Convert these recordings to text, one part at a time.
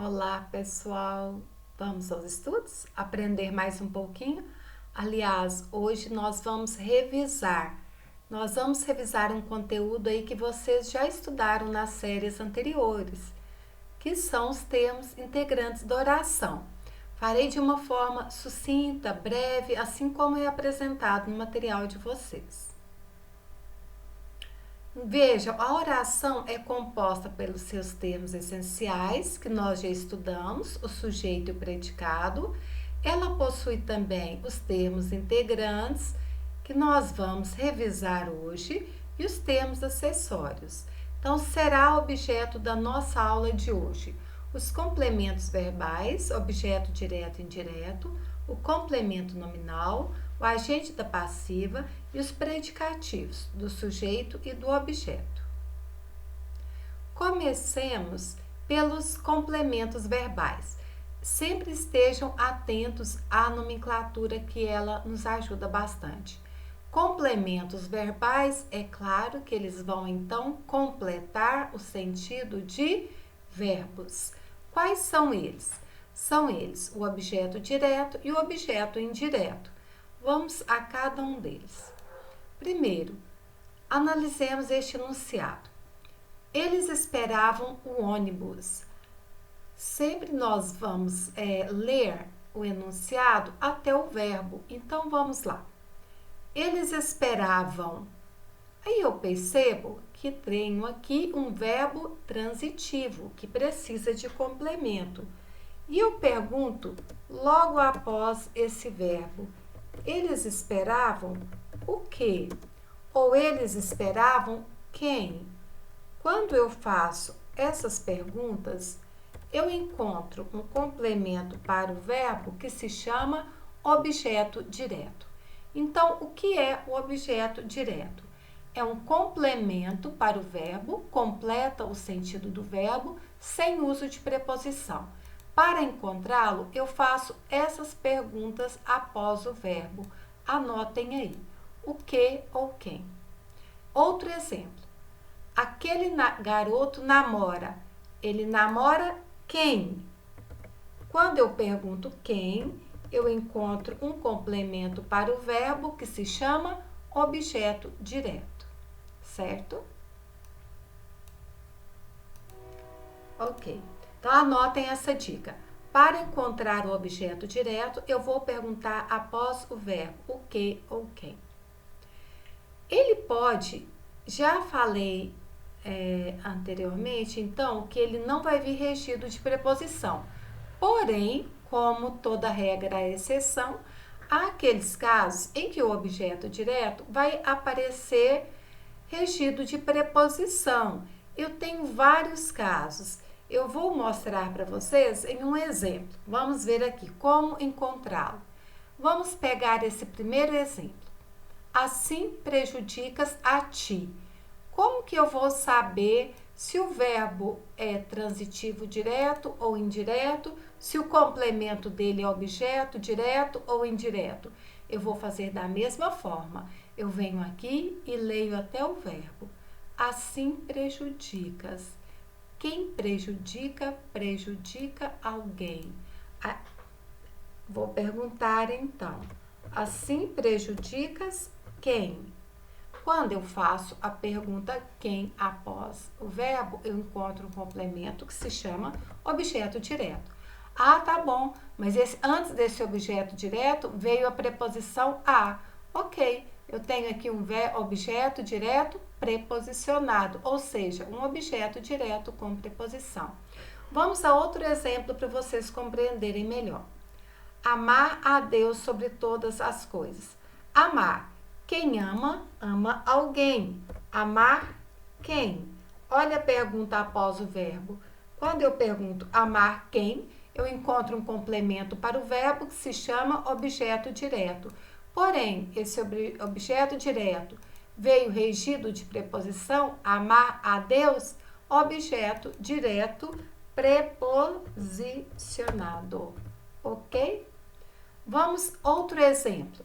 Olá, pessoal. Vamos aos estudos? Aprender mais um pouquinho? Aliás, hoje nós vamos revisar. Nós vamos revisar um conteúdo aí que vocês já estudaram nas séries anteriores, que são os termos integrantes da oração. Farei de uma forma sucinta, breve, assim como é apresentado no material de vocês. Vejam, a oração é composta pelos seus termos essenciais, que nós já estudamos, o sujeito e o predicado. Ela possui também os termos integrantes, que nós vamos revisar hoje, e os termos acessórios. Então, será objeto da nossa aula de hoje os complementos verbais, objeto direto e indireto, o complemento nominal, o agente da passiva e os predicativos do sujeito e do objeto. Comecemos pelos complementos verbais. Sempre estejam atentos à nomenclatura, que ela nos ajuda bastante. Complementos verbais, é claro que eles vão então completar o sentido de verbos. Quais são eles? São eles o objeto direto e o objeto indireto. Vamos a cada um deles. Primeiro, analisemos este enunciado. Eles esperavam o ônibus. Sempre nós vamos ler o enunciado até o verbo. Então, vamos lá. Eles esperavam. Aí eu percebo que tenho aqui um verbo transitivo, que precisa de complemento. E eu pergunto, logo após esse verbo, eles esperavam o quê? Ou eles esperavam quem? Quando eu faço essas perguntas, eu encontro um complemento para o verbo que se chama objeto direto. Então, o que é o objeto direto? É um complemento para o verbo, completa o sentido do verbo, sem uso de preposição. Para encontrá-lo, eu faço essas perguntas após o verbo. Anotem aí. O que ou quem? Outro exemplo. Aquele garoto namora. Ele namora quem? Quando eu pergunto quem, eu encontro um complemento para o verbo que se chama objeto direto. Certo? Ok. Então, anotem essa dica. Para encontrar o objeto direto, eu vou perguntar após o verbo o que ou quem. Ele pode, já falei anteriormente, então, que ele não vai vir regido de preposição. Porém, como toda regra é exceção, há aqueles casos em que o objeto direto vai aparecer regido de preposição. Eu tenho vários casos. Eu vou mostrar para vocês em um exemplo. Vamos ver aqui como encontrá-lo. Vamos pegar esse primeiro exemplo. Assim prejudicas a ti. Como que eu vou saber se o verbo é transitivo direto ou indireto, se o complemento dele é objeto direto ou indireto? Eu vou fazer da mesma forma. Eu venho aqui e leio até o verbo. Assim prejudicas. Quem prejudica, prejudica alguém. Vou perguntar então. Assim prejudicas quem? Quando eu faço a pergunta quem após o verbo, eu encontro um complemento que se chama objeto direto. Ah, tá bom, mas antes desse objeto direto veio a preposição a. Ok, eu tenho aqui um objeto direto preposicionado, ou seja, um objeto direto com preposição. Vamos a outro exemplo para vocês compreenderem melhor. Amar a Deus sobre todas as coisas. Amar. Quem ama, ama alguém. Amar quem? Olha a pergunta após o verbo. Quando eu pergunto amar quem, eu encontro um complemento para o verbo que se chama objeto direto. Porém, esse objeto direto veio regido de preposição, amar a Deus, objeto direto preposicionado. Ok? Vamos outro exemplo.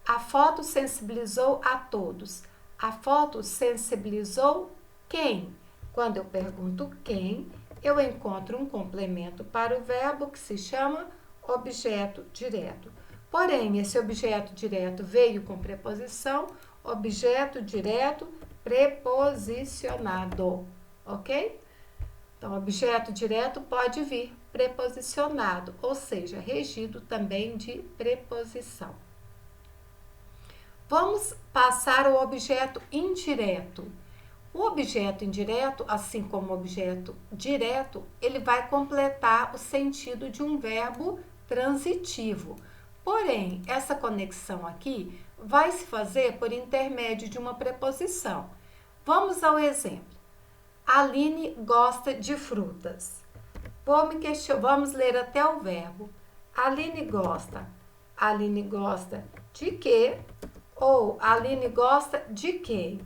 A foto sensibilizou a todos. A foto sensibilizou quem? Quando eu pergunto quem, eu encontro um complemento para o verbo que se chama objeto direto. Porém, esse objeto direto veio com preposição, objeto direto preposicionado, ok? Então, objeto direto pode vir preposicionado, ou seja, regido também de preposição. Vamos passar ao objeto indireto. O objeto indireto, assim como o objeto direto, ele vai completar o sentido de um verbo transitivo. Porém, essa conexão aqui vai se fazer por intermédio de uma preposição. Vamos ao exemplo. Aline gosta de frutas. Vamos ler até o verbo. Aline gosta. Aline gosta de quê? Ou Aline gosta de quem?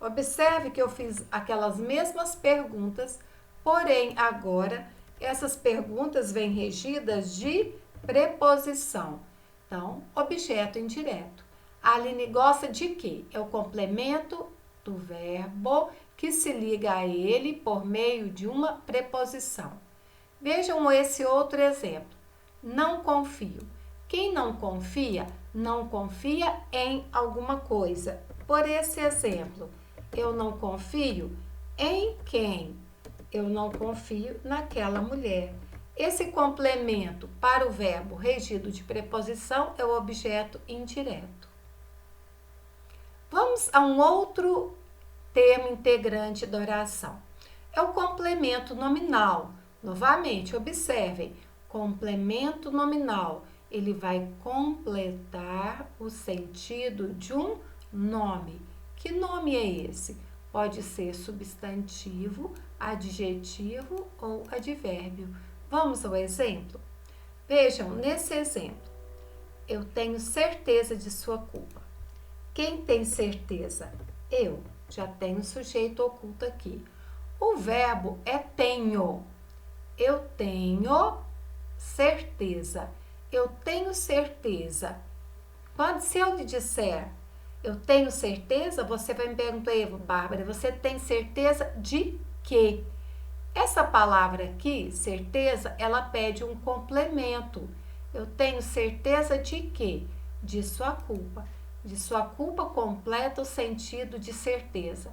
Observe que eu fiz aquelas mesmas perguntas, porém agora essas perguntas vêm regidas de preposição. Então, objeto indireto. A Aline gosta de quê? É o complemento do verbo que se liga a ele por meio de uma preposição. Vejam esse outro exemplo. Não confio. Quem não confia em alguma coisa. Por esse exemplo, eu não confio em quem? Eu não confio naquela mulher. Esse complemento para o verbo regido de preposição é o objeto indireto. Vamos a um outro termo integrante da oração. É o complemento nominal. Novamente, observem, complemento nominal. Ele vai completar o sentido de um nome. Que nome é esse? Pode ser substantivo, adjetivo ou advérbio. Vamos ao exemplo? Vejam, nesse exemplo, eu tenho certeza de sua culpa. Quem tem certeza? Eu. Já tenho sujeito oculto aqui. O verbo é tenho. Eu tenho certeza. Eu tenho certeza. Se eu lhe disser eu tenho certeza, você vai me perguntar, Bárbara, você tem certeza de quê? Essa palavra aqui, certeza, ela pede um complemento. Eu tenho certeza de quê? De sua culpa. De sua culpa completa o sentido de certeza.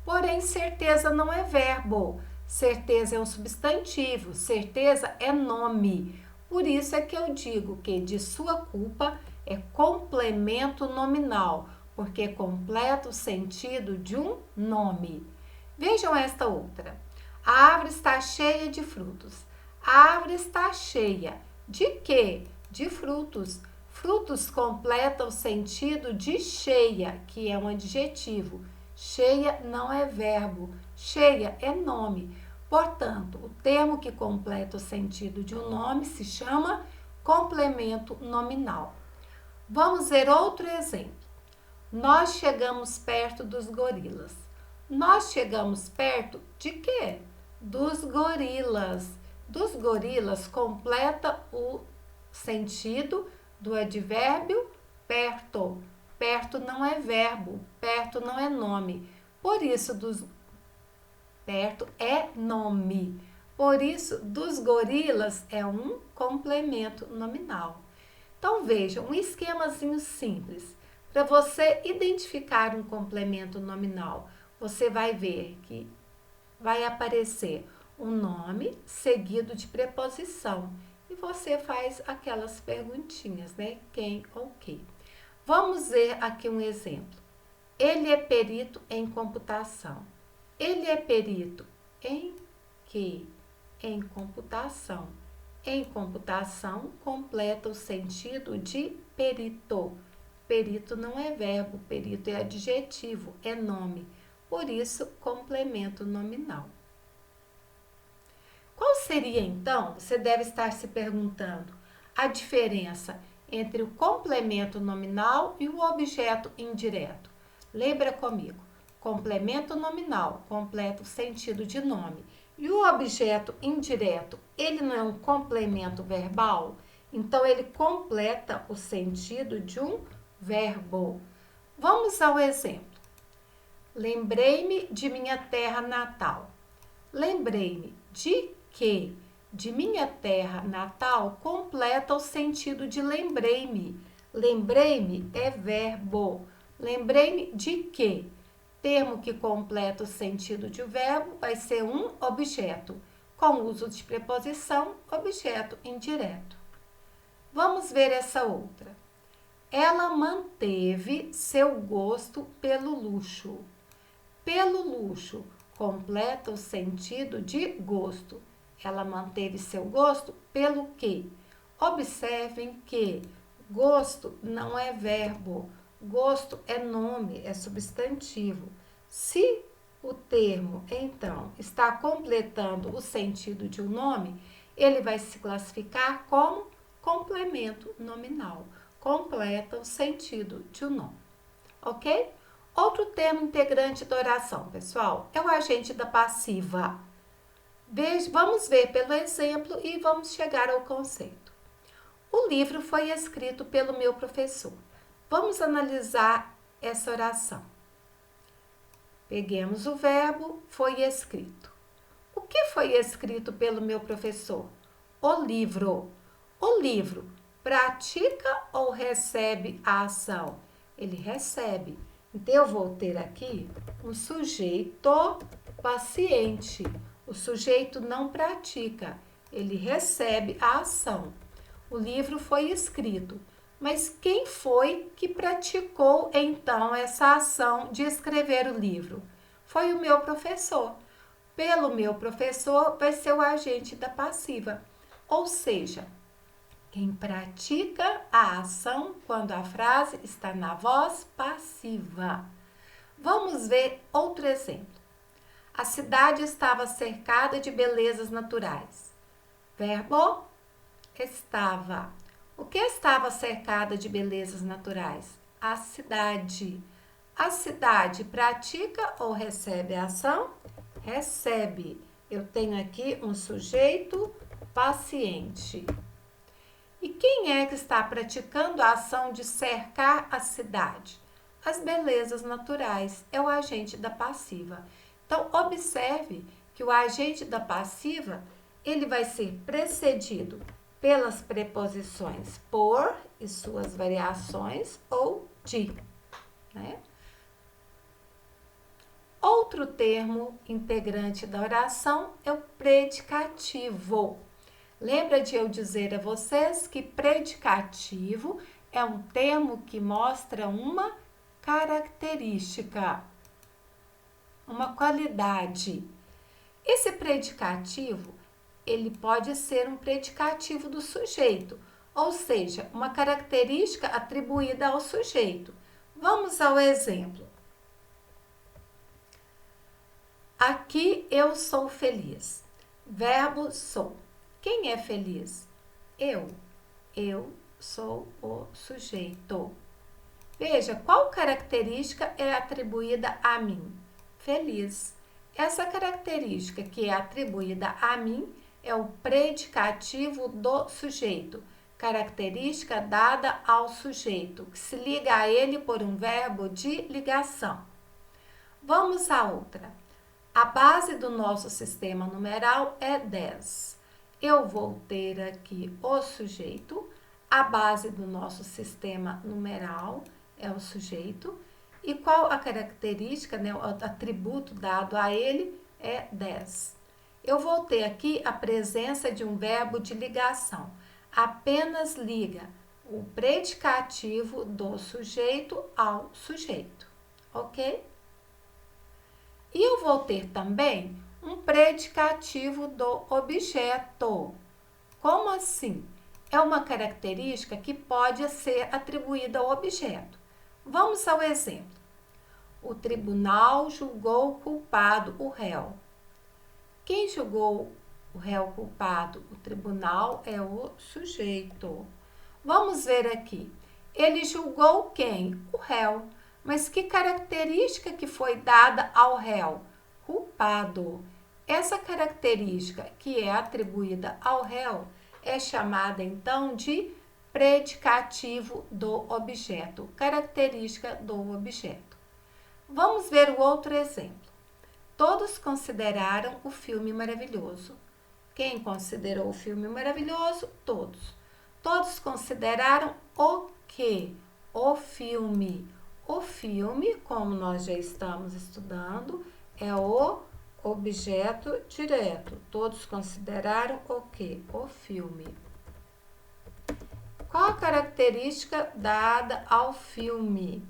Porém, certeza não é verbo. Certeza é um substantivo. Certeza é nome. Por isso é que eu digo que de sua culpa é complemento nominal, porque completa o sentido de um nome. Vejam esta outra. A árvore está cheia de frutos. A árvore está cheia de quê? De frutos. Frutos completa o sentido de cheia, que é um adjetivo. Cheia não é verbo, cheia é nome. Portanto, o termo que completa o sentido de um nome se chama complemento nominal. Vamos ver outro exemplo. Nós chegamos perto dos gorilas. Nós chegamos perto de quê? Dos gorilas. Dos gorilas completa o sentido do advérbio perto. Perto não é verbo, perto não é nome. Por isso, perto é nome. Por isso, dos gorilas é um complemento nominal. Então, vejam, um esquemazinho simples. Para você identificar um complemento nominal, você vai ver que vai aparecer um nome seguido de preposição. E você faz aquelas perguntinhas, né? Quem ou que. Vamos ver aqui um exemplo. Ele é perito em computação. Ele é perito em quê? Em computação. Em computação, completa o sentido de perito. Perito não é verbo, perito é adjetivo, é nome. Por isso, complemento nominal. Qual seria, então, você deve estar se perguntando, a diferença entre o complemento nominal e o objeto indireto? Lembra comigo, complemento nominal completa o sentido de nome. E o objeto indireto, ele não é um complemento verbal? Então, ele completa o sentido de um verbo. Vamos ao exemplo. Lembrei-me de minha terra natal. Lembrei-me de que de minha terra natal completa o sentido de lembrei-me. Lembrei-me é verbo. Lembrei-me de que? Termo que completa o sentido de verbo vai ser um objeto, com uso de preposição, objeto indireto. Vamos ver essa outra. Ela manteve seu gosto pelo luxo. Pelo luxo completa o sentido de gosto. Ela manteve seu gosto pelo quê? Observem que gosto não é verbo, gosto é nome, é substantivo. Se o termo, então, está completando o sentido de um nome, ele vai se classificar como complemento nominal. Completa o sentido de um nome, ok? Outro termo integrante da oração, pessoal, é o agente da passiva. Vamos ver pelo exemplo e vamos chegar ao conceito. O livro foi escrito pelo meu professor. Vamos analisar essa oração. Peguemos o verbo foi escrito. O que foi escrito pelo meu professor? O livro. O livro pratica ou recebe a ação? Ele recebe. Então, eu vou ter aqui um sujeito paciente. O sujeito não pratica, ele recebe a ação. O livro foi escrito, mas quem foi que praticou então essa ação de escrever o livro? Foi o meu professor. Pelo meu professor vai ser o agente da passiva, ou seja, quem pratica a ação quando a frase está na voz passiva. Vamos ver outro exemplo. A cidade estava cercada de belezas naturais. Verbo estava. O que estava cercada de belezas naturais? A cidade. A cidade pratica ou recebe a ação? Recebe. Eu tenho aqui um sujeito paciente. E quem é que está praticando a ação de cercar a cidade? As belezas naturais. É o agente da passiva. Então, observe que o agente da passiva, ele vai ser precedido pelas preposições por e suas variações ou de, né? Outro termo integrante da oração é o predicativo. Lembra de eu dizer a vocês que predicativo é um termo que mostra uma característica, uma qualidade. Esse predicativo, ele pode ser um predicativo do sujeito, ou seja, uma característica atribuída ao sujeito. Vamos ao exemplo. Aqui eu sou feliz. Verbo sou. Quem é feliz? Eu. Eu sou o sujeito. Veja, qual característica é atribuída a mim? Feliz. Essa característica que é atribuída a mim é o predicativo do sujeito, característica dada ao sujeito, que se liga a ele por um verbo de ligação. Vamos à outra. A base do nosso sistema numeral é 10. Eu vou ter aqui o sujeito, a base do nosso sistema numeral é o sujeito, e qual a característica, né, o atributo dado a ele é 10. Eu vou ter aqui a presença de um verbo de ligação. Apenas liga o predicativo do sujeito ao sujeito, ok? E eu vou ter também um predicativo do objeto. Como assim? É uma característica que pode ser atribuída ao objeto. Vamos ao exemplo. O tribunal julgou culpado o réu. Quem julgou o réu culpado? O tribunal é o sujeito. Vamos ver aqui. Ele julgou quem? O réu. Mas que característica que foi dada ao réu? Culpado. Essa característica que é atribuída ao réu é chamada então de predicativo do objeto, característica do objeto. Vamos ver o outro exemplo. Todos consideraram o filme maravilhoso. Quem considerou o filme maravilhoso? Todos. Todos consideraram o quê? O filme. O filme, como nós já estamos estudando, é o objeto direto. Todos consideraram o quê? O filme. Qual a característica dada ao filme?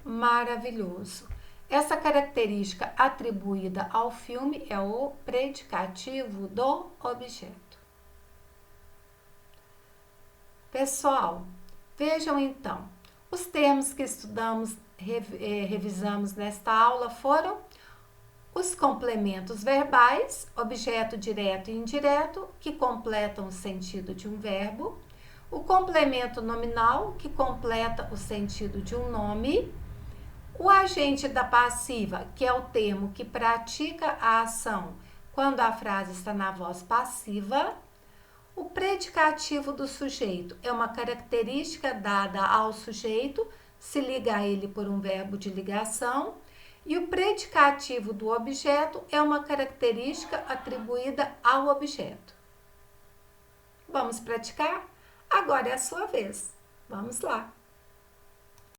Maravilhoso. Essa característica atribuída ao filme é o predicativo do objeto. Pessoal, vejam então, os termos que estudamos, revisamos nesta aula foram os complementos verbais, objeto direto e indireto, que completam o sentido de um verbo, o complemento nominal, que completa o sentido de um nome, o agente da passiva, que é o termo que pratica a ação quando a frase está na voz passiva. O predicativo do sujeito é uma característica dada ao sujeito, se liga a ele por um verbo de ligação. E o predicativo do objeto é uma característica atribuída ao objeto. Vamos praticar? Agora é a sua vez. Vamos lá.